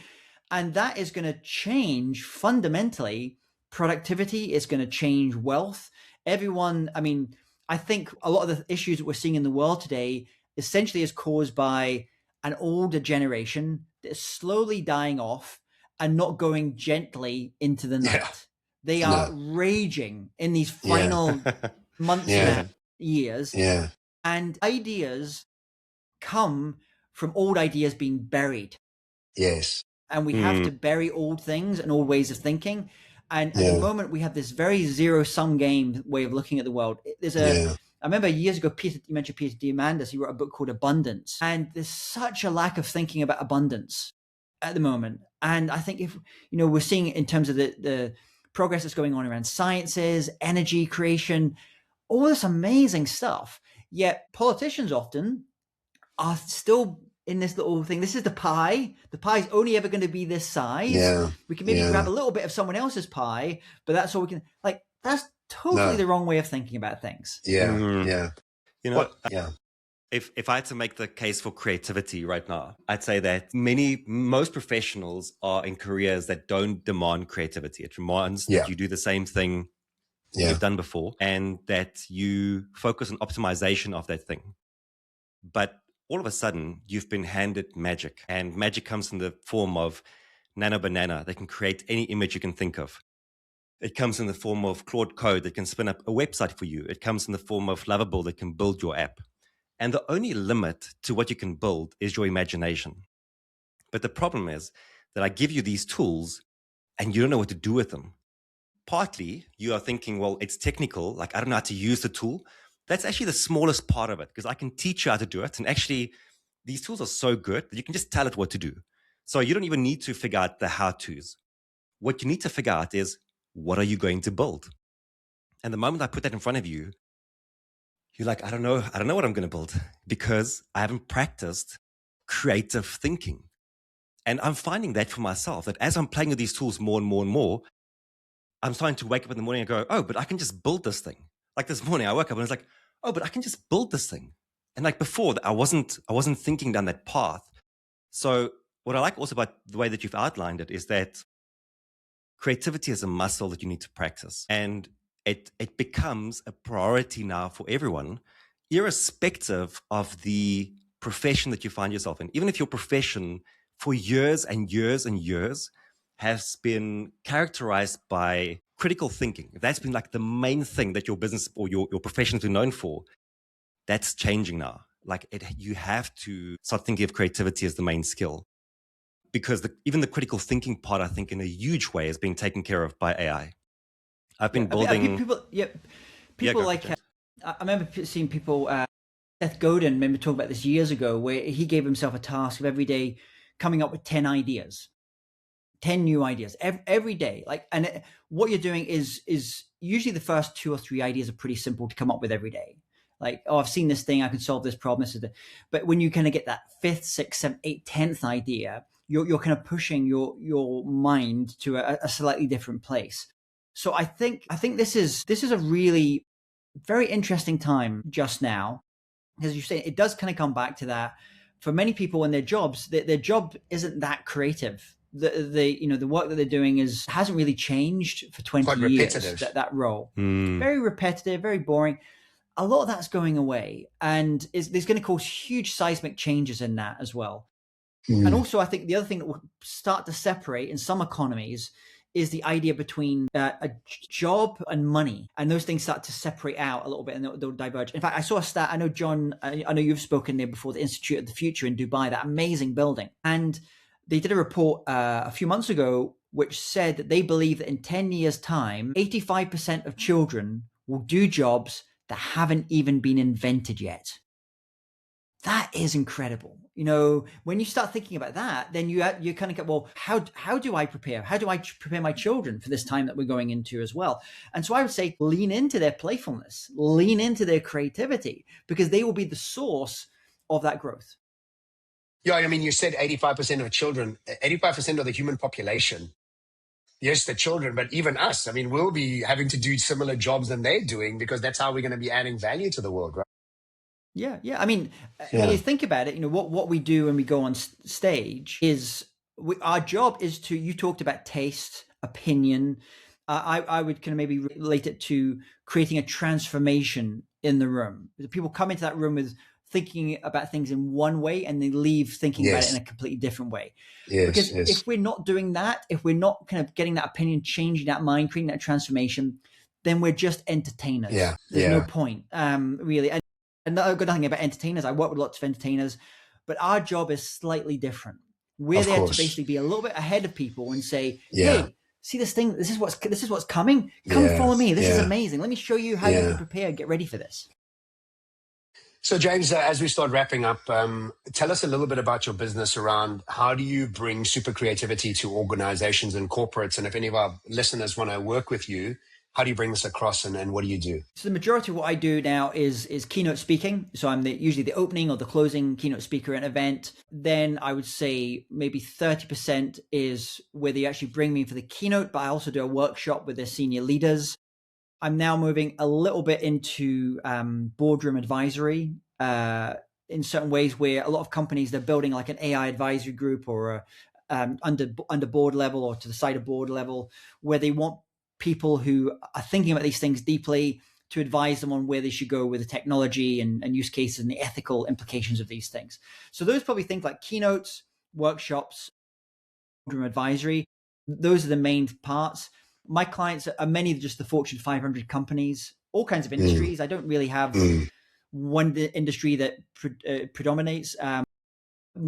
And that is going to change fundamentally productivity. It's going to change wealth. Everyone, I think a lot of the issues that we're seeing in the world today essentially is caused by an older generation that is slowly dying off and not going gently into the night. Yeah. They are raging in these final months and years. Yeah. And ideas come from old ideas being buried. Yes. And we have to bury old things and old ways of thinking. And at the moment, we have this very zero-sum game way of looking at the world. There's a I remember years ago, you mentioned Peter Diamandis, he wrote a book called Abundance. And there's such a lack of thinking about abundance at the moment. And I think if, we're seeing in terms of the progress that's going on around sciences, energy creation, all this amazing stuff. Yet politicians often are still in this little thing. This is the pie. The pie is only ever going to be this size. Yeah. We can maybe grab a little bit of someone else's pie, but that's all we can. That's totally the wrong way of thinking about things. Yeah. Yeah. If I had to make the case for creativity right now, I'd say that most professionals are in careers that don't demand creativity. It demands that you do the same thing you've done before, and that you focus on optimization of that thing. But all of a sudden, you've been handed magic, and magic comes in the form of Nano Banana that can create any image you can think of. It comes in the form of Claude Code that can spin up a website for you. It comes in the form of Lovable that can build your app. And the only limit to what you can build is your imagination. But the problem is that I give you these tools and you don't know what to do with them. Partly, you are thinking, well, it's technical, like I don't know how to use the tool. That's actually the smallest part of it, because I can teach you how to do it. And actually, these tools are so good that you can just tell it what to do. So you don't even need to figure out the how-tos. What you need to figure out is, what are you going to build? And the moment I put that in front of you, you're like, I don't know what I'm going to build, because I haven't practiced creative thinking. And I'm finding that for myself, that as I'm playing with these tools more and more and more, I'm starting to wake up in the morning and go, oh, but I can just build this thing. Like this morning, I woke up and I was like, oh, but I can just build this thing. And like before, I wasn't thinking down that path. So what I like also about the way that you've outlined it is that creativity is a muscle that you need to practice. And it becomes a priority now for everyone, irrespective of the profession that you find yourself in. Even if your profession for years and years and years has been characterized by critical thinking, if that's been like the main thing that your business or your profession has been known for, that's changing now. Like you have to start thinking of creativity as the main skill, because even the critical thinking part, I think, in a huge way is being taken care of by AI. I've been building people like I remember seeing people. Seth Godin, remember talking about this years ago, where he gave himself a task of every day coming up with 10 ideas, 10 new ideas every day. What you're doing is usually the first 2 or 3 ideas are pretty simple to come up with every day. Like, oh, I've seen this thing, I can solve this problem. But when you kind of get that 5th, 6th, 7th, 8th, 10th idea, you're kind of pushing your mind to a slightly different place. So I think this is a really very interesting time just now. As you say, it does kind of come back to that. For many people in their jobs, their job isn't that creative. The work that they're doing hasn't really changed for 20 Quite years. repetitive. That role, very repetitive, very boring. A lot of that's going away, and there's going to cause huge seismic changes in that as well. And also, I think the other thing that will start to separate in some economies is the idea between a job and money, and those things start to separate out a little bit, and they'll diverge. In fact, I saw a stat. I know, John, I know you've spoken there before, the Institute of the Future in Dubai, that amazing building. And they did a report a few months ago, which said that they believe that in 10 years' time, 85% of children will do jobs that haven't even been invented yet. That is incredible. When you start thinking about that, then you kind of go, well, how do I prepare? How do I prepare my children for this time that we're going into as well? And so I would say lean into their playfulness, lean into their creativity, because they will be the source of that growth. Yeah, I mean, you said 85% of children, 85% of the human population. Yes, the children, but even us. I mean, we'll be having to do similar jobs than they're doing, because that's how we're going to be adding value to the world, right? Yeah. I mean, when you think about it, what we do when we go on stage is our job is to. You talked about taste, opinion. I would kind of maybe relate it to creating a transformation in the room. People come into that room with thinking about things in one way, and they leave thinking about it in a completely different way. Because if we're not doing that, if we're not kind of getting that opinion, changing that mind, creating that transformation, then we're just entertainers. There's no point, really. And I've got nothing about entertainers. I work with lots of entertainers, but our job is slightly different. We're there to basically be a little bit ahead of people and say, hey, see this thing? This is what's coming. Come follow me. This is amazing. Let me show you how you can prepare and get ready for this. So, James, as we start wrapping up, tell us a little bit about your business around how do you bring super creativity to organizations and corporates? And if any of our listeners want to work with you, how do you bring this across and what do you do? So the majority of what I do now is keynote speaking. So I'm usually the opening or the closing keynote speaker at an event. Then I would say maybe 30% is where they actually bring me for the keynote, but I also do a workshop with their senior leaders. I'm now moving a little bit into boardroom advisory in certain ways, where a lot of companies, they're building like an AI advisory group or under board level or to the side of board level, where they want people who are thinking about these things deeply to advise them on where they should go with the technology and use cases and the ethical implications of these things. So those probably things like keynotes, workshops, boardroom advisory. Those are the main parts. My clients are many of just the Fortune 500 companies, all kinds of industries. I don't really have one industry that predominates.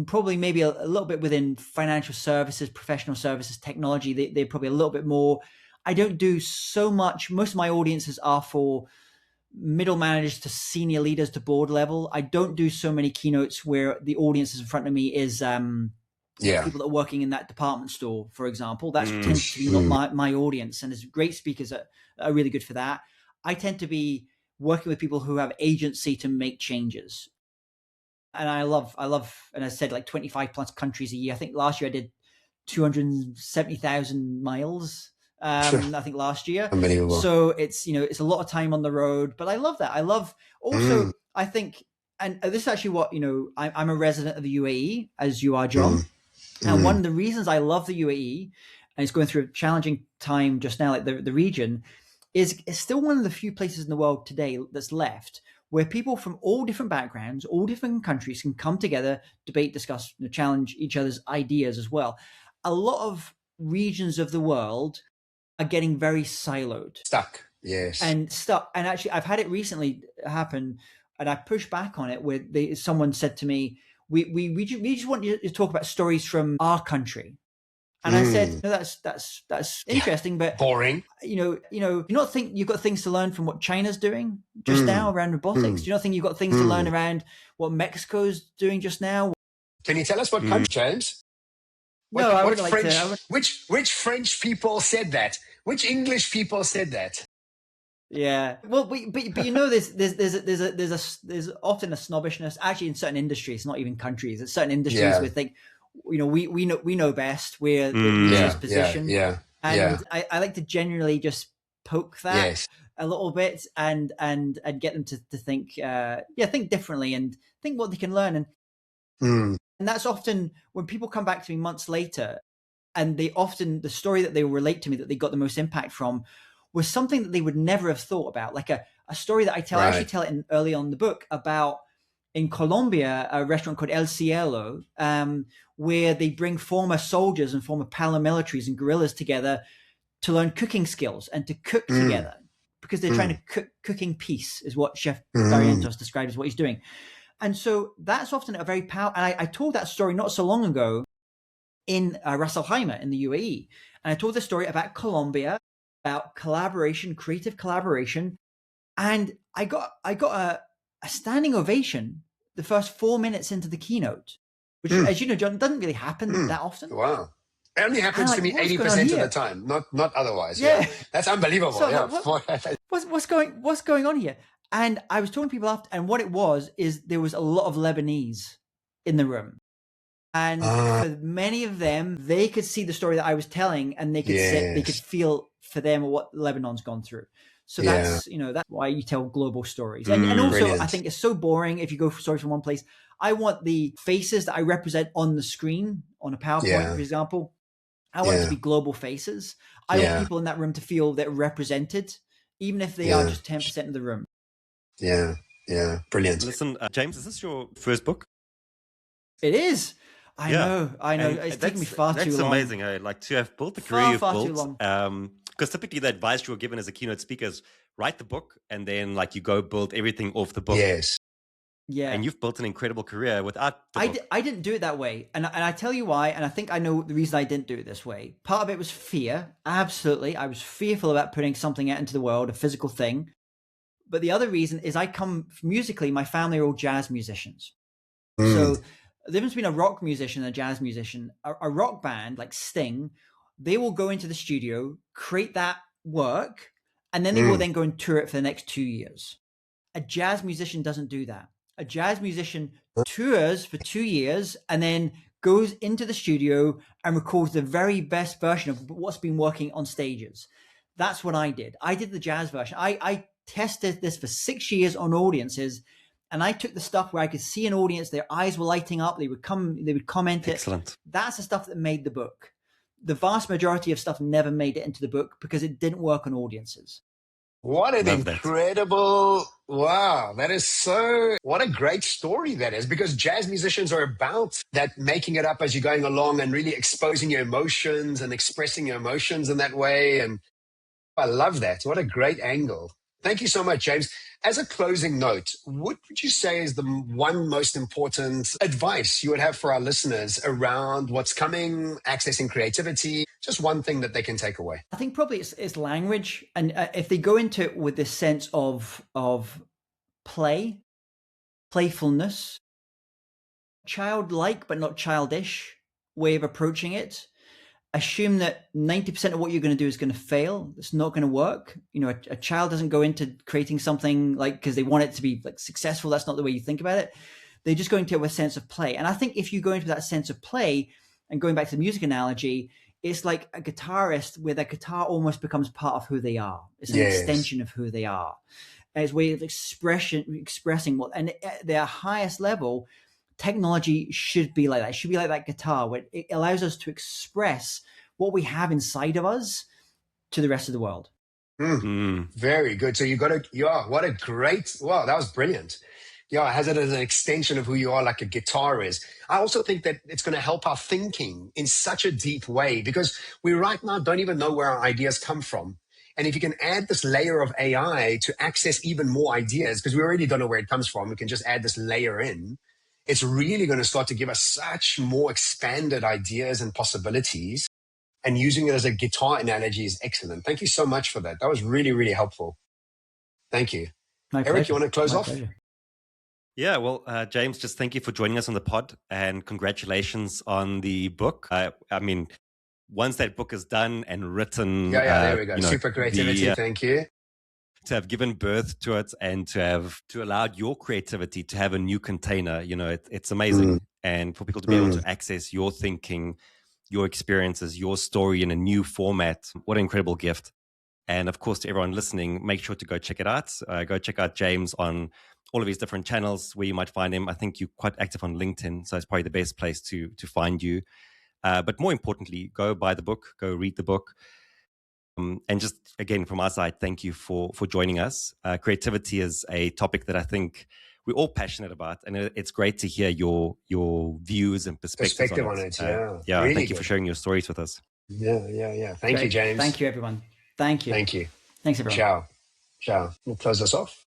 Probably maybe a little bit within financial services, professional services, technology. They're probably a little bit more. I don't do so much. Most of my audiences are for middle managers to senior leaders to board level. I don't do so many keynotes where the audience in front of me is people that are working in that department store, for example. That tends to be not my audience. And there's great speakers that are really good for that. I tend to be working with people who have agency to make changes. And I love, and I said like 25 plus countries a year. I think last year I did 270,000 miles. I think last year. Unbelievable. So it's, it's a lot of time on the road, but I love that. I love also, I think, and this is actually what, I'm a resident of the UAE, as you are, John. And one of the reasons I love the UAE, and it's going through a challenging time just now, like the region, is it's still one of the few places in the world today that's left where people from all different backgrounds, all different countries can come together, debate, discuss, challenge each other's ideas as well. A lot of regions of the world are getting very siloed. Stuck, yes. And actually, I've had it recently happen, and I pushed back on it where someone said to me, we just want you to talk about stories from our country. And I said, no, that's interesting, but boring. You not think you've got things to learn from what China's doing just now around robotics? Do you not think you've got things to learn around what Mexico's doing just now? Can you tell us what country, James? No, I would like French, to. Which French people said that? Which English people said that? Yeah, well, but there's often a snobbishness actually in certain industries, not even countries. It's certain industries where think, we know best. We're in this position. And I like to generally just poke that a little bit and get them to think, think differently and think what they can learn. And that's often when people come back to me months later, and the story that they will relate to me that they got the most impact from was something that they would never have thought about, like a story that I tell. I actually tell it early on in the book about in Colombia, a restaurant called El Cielo, where they bring former soldiers and former paramilitaries and guerrillas together to learn cooking skills and to cook together, because they're trying to cooking peace is what Chef Barrientos describes as what he's doing. And so that's often a very powerful, and I told that story not so long ago in Ras Al Khaimah in the UAE. And I told the story about Colombia, about collaboration, creative collaboration. And I got a standing ovation the first 4 minutes into the keynote, which, as you know, John, doesn't really happen that often. Wow. It only happens to me 80% of the time, not otherwise. Yeah. That's unbelievable. So what's going on here? And I was talking to people after, and what it was is there was a lot of Lebanese in the room. And for many of them, they could see the story that I was telling, and they could they could feel for them what Lebanon's gone through. So that's why you tell global stories. And also, brilliant. I think it's so boring if you go for stories from one place. I want the faces that I represent on the screen on a PowerPoint, for example. I want it to be global faces. I want people in that room to feel they're represented, even if they are just 10% of the room. Yeah, brilliant. Listen, James, is this your first book? It is. I know. And it's taken me far too long. That's amazing. Like to have built the career you've built. Because typically the advice you were given as a keynote speaker is write the book and then like you go build everything off the book. Yes. Yeah. And you've built an incredible career without the book. I didn't do it that way. And I tell you why. And I think I know the reason I didn't do it this way. Part of it was fear. Absolutely. I was fearful about putting something out into the world, a physical thing. But the other reason is I come musically, my family are all jazz musicians. Mm. So the difference between a rock musician and a jazz musician, a rock band like Sting, they will go into the studio, create that work, and then they will then go and tour it for the next 2 years. A jazz musician doesn't do that. A jazz musician tours for 2 years and then goes into the studio and records the very best version of what's been working on stages. That's what I did. I did the jazz version. I tested this for 6 years on audiences, and I took the stuff where I could see an audience, their eyes were lighting up, they would comment it. Excellent. That's the stuff that made the book. The vast majority of stuff never made it into the book because it didn't work on audiences. What an Love that. incredible, wow, what a great story that is, because jazz musicians are about that, making it up as you're going along and really exposing your emotions and expressing your emotions in that way. And I love that. What a great angle. Thank you so much, James. As a closing note, what would you say is the one most important advice you would have for our listeners around what's coming, accessing creativity? Just one thing that they can take away. I think probably it's language. And if they go into it with this sense of playfulness, childlike but not childish way of approaching it, assume that 90% of what you're going to do is going to fail. It's not going to work. You know, a child doesn't go into creating something like because they want it to be like successful. That's not the way you think about it. They're just going to have a sense of play. And I think if you go into that sense of play, and going back to the music analogy, it's like a guitarist where their guitar almost becomes part of who they are. It's an extension of who they are. And it's a way of expressing what, and at their highest level, technology should be like that. It should be like that guitar where it allows us to express what we have inside of us to the rest of the world. Very good. So what a great, wow, that was brilliant. Yeah, it has it as an extension of who you are, like a guitar is. I also think that it's going to help our thinking in such a deep way, because we right now don't even know where our ideas come from. And if you can add this layer of AI to access even more ideas, because we already don't know where it comes from, we can just add this layer in. It's really going to start to give us such more expanded ideas and possibilities. And using it as a guitar analogy is excellent. Thank you so much for that. That was really, really helpful. Thank you. Erik, you want to close off? Pleasure. Yeah, well, James, just thank you for joining us on the pod, and congratulations on the book. I mean, once that book is done and written, there we go. Super creativity. Thank you. To have given birth to it and to allow your creativity to have a new container, it's amazing. And for people to be able to access your thinking, your experiences, your story in a new format, what an incredible gift. And of course, to everyone listening, make sure to go check it out. Go check out James on all of his different channels where you might find him. I think you're quite active on LinkedIn, so it's probably the best place to find you. But more importantly, go buy the book, go read the book. And just again, from our side, thank you for joining us. Creativity is a topic that I think we're all passionate about, and it's great to hear your views and perspectives on it. Yeah, really thank you for sharing your stories with us. Yeah. Thank you, James. Thank you, everyone. Thank you. Thank you. Thanks, everyone. Ciao. We'll close us off.